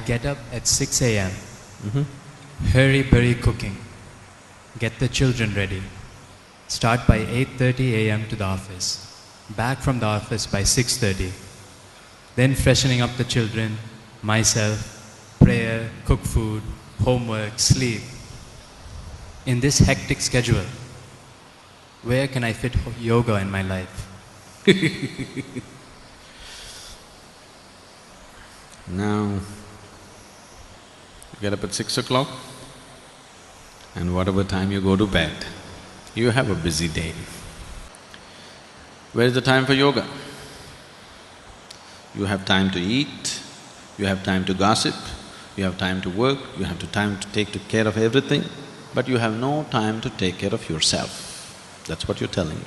get up at 6 a.m., hurry cooking, get the children ready, start by 8:30 a.m. to the office, back from the office by 6:30, then freshening up the children, myself, prayer, cook food, homework, sleep. In this hectic schedule, where can I fit yoga in my life? Now, you get up at 6 o'clock and whatever time you go to bed, you have a busy day. Where is the time for yoga? You have time to eat, you have time to gossip, you have time to work, you have time to take care of everything, but you have no time to take care of yourself. That's what you're telling me.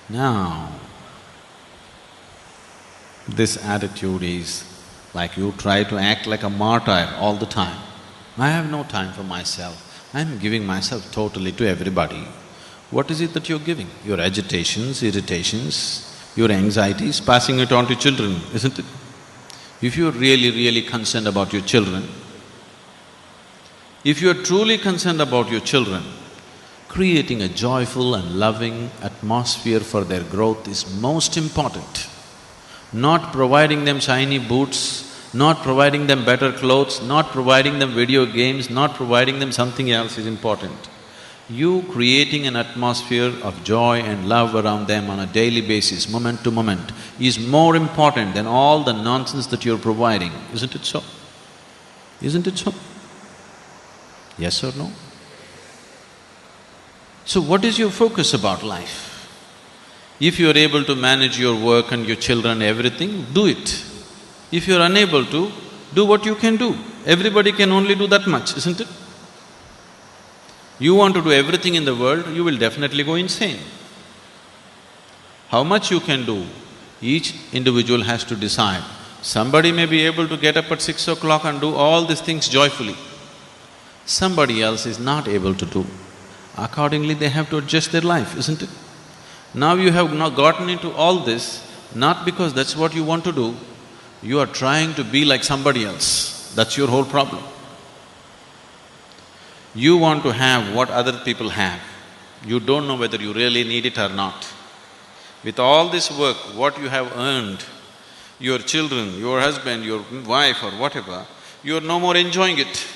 Now, this attitude is like you try to act like a martyr all the time. I have no time for myself, I'm giving myself totally to everybody. What is it that you're giving? Your agitations, irritations, your anxieties, passing it on to children, isn't it? If you're really concerned about your children, if you're truly concerned about your children, creating a joyful and loving atmosphere for their growth is most important. Not providing them shiny boots, not providing them better clothes, not providing them video games, not providing them something else is important. You creating an atmosphere of joy and love around them on a daily basis, moment to moment, is more important than all the nonsense that you're providing, isn't it so? Isn't it so? Yes or no? So what is your focus about life? If you're able to manage your work and your children, everything, do it. If you're unable to, do what you can do. Everybody can only do that much, isn't it? You want to do everything in the world, you will definitely go insane. How much you can do, each individual has to decide. Somebody may be able to get up at 6 o'clock and do all these things joyfully. Somebody else is not able to do. Accordingly, they have to adjust their life, isn't it? Now you have not gotten into all this, not because that's what you want to do, you are trying to be like somebody else. That's your whole problem. You want to have what other people have. You don't know whether you really need it or not. With all this work, what you have earned, your children, your husband, your wife or whatever, you are no more enjoying it.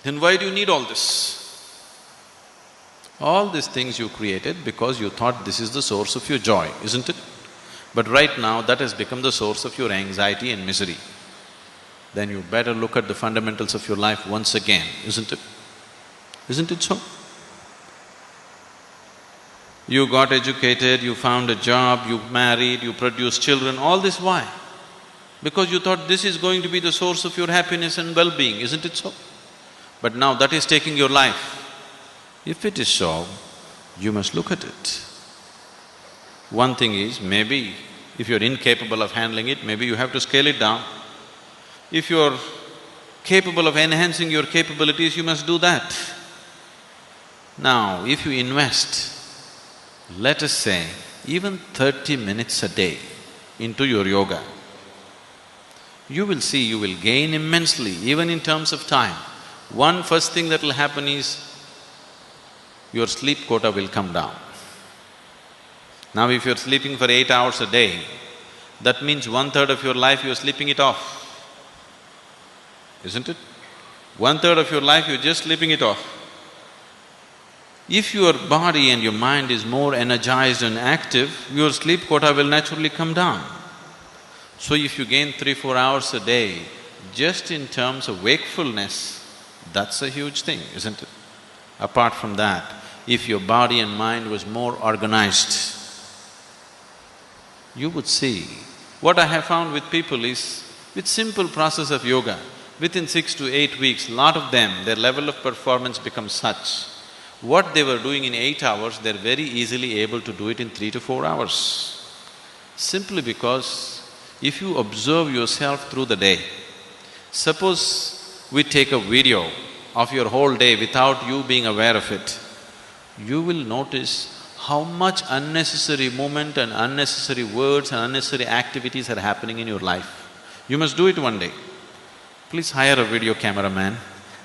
Then why do you need all this? All these things you created because you thought this is the source of your joy, isn't it? But right now, that has become the source of your anxiety and misery. Then you better look at the fundamentals of your life once again, isn't it? Isn't it so? You got educated, you found a job, you married, you produced children, all this why? Because you thought this is going to be the source of your happiness and well-being, isn't it so? But now that is taking your life. If it is so, you must look at it. One thing is, maybe if you're incapable of handling it, maybe you have to scale it down. If you're capable of enhancing your capabilities, you must do that. Now, if you invest, let us say, even 30 minutes a day into your yoga, you will see you will gain immensely, even in terms of time. One first thing that will happen is, your sleep quota will come down. Now if you're sleeping for 8 hours a day, that means 1/3 of your life you're sleeping it off, isn't it? 1/3 of your life you're just sleeping it off. If your body and your mind is more energized and active, your sleep quota will naturally come down. So if you gain 3-4 hours a day, just in terms of wakefulness, that's a huge thing, isn't it? Apart from that, if your body and mind was more organized, you would see. What I have found with people is, with simple process of yoga, within 6 to 8 weeks, lot of them, their level of performance becomes such. What they were doing in 8 hours, they're very easily able to do it in 3 to 4 hours. Simply because if you observe yourself through the day, suppose we take a video of your whole day without you being aware of it, you will notice how much unnecessary movement and unnecessary words and unnecessary activities are happening in your life. You must do it one day. Please hire a video cameraman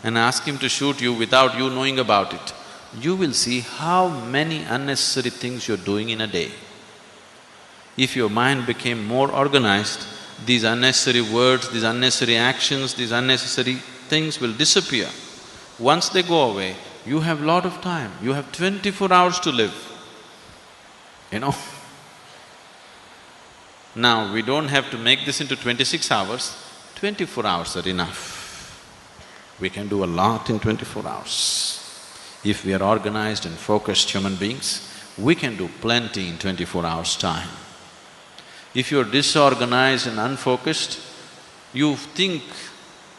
and ask him to shoot you without you knowing about it. You will see how many unnecessary things you're doing in a day. If your mind became more organized, these unnecessary words, these unnecessary actions, these unnecessary things will disappear. Once they go away, you have lot of time, you have 24 hours to live, you know. Now, we don't have to make this into 26 hours, 24 hours are enough. We can do a lot in 24 hours. If we are organized and focused human beings, we can do plenty in 24 hours' time. If you're disorganized and unfocused, you think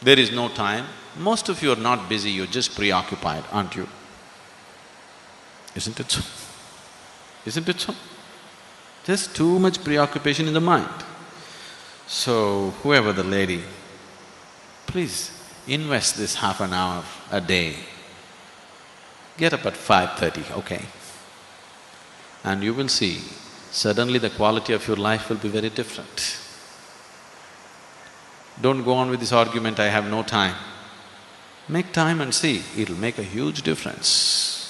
there is no time. Most of you are not busy, you're just preoccupied, aren't you? Isn't it so? Isn't it so? Just too much preoccupation in the mind. So, whoever the lady, please invest this half an hour a day. Get up at 5:30, okay? And you will see, suddenly the quality of your life will be very different. Don't go on with this argument, I have no time. Make time and see, it'll make a huge difference.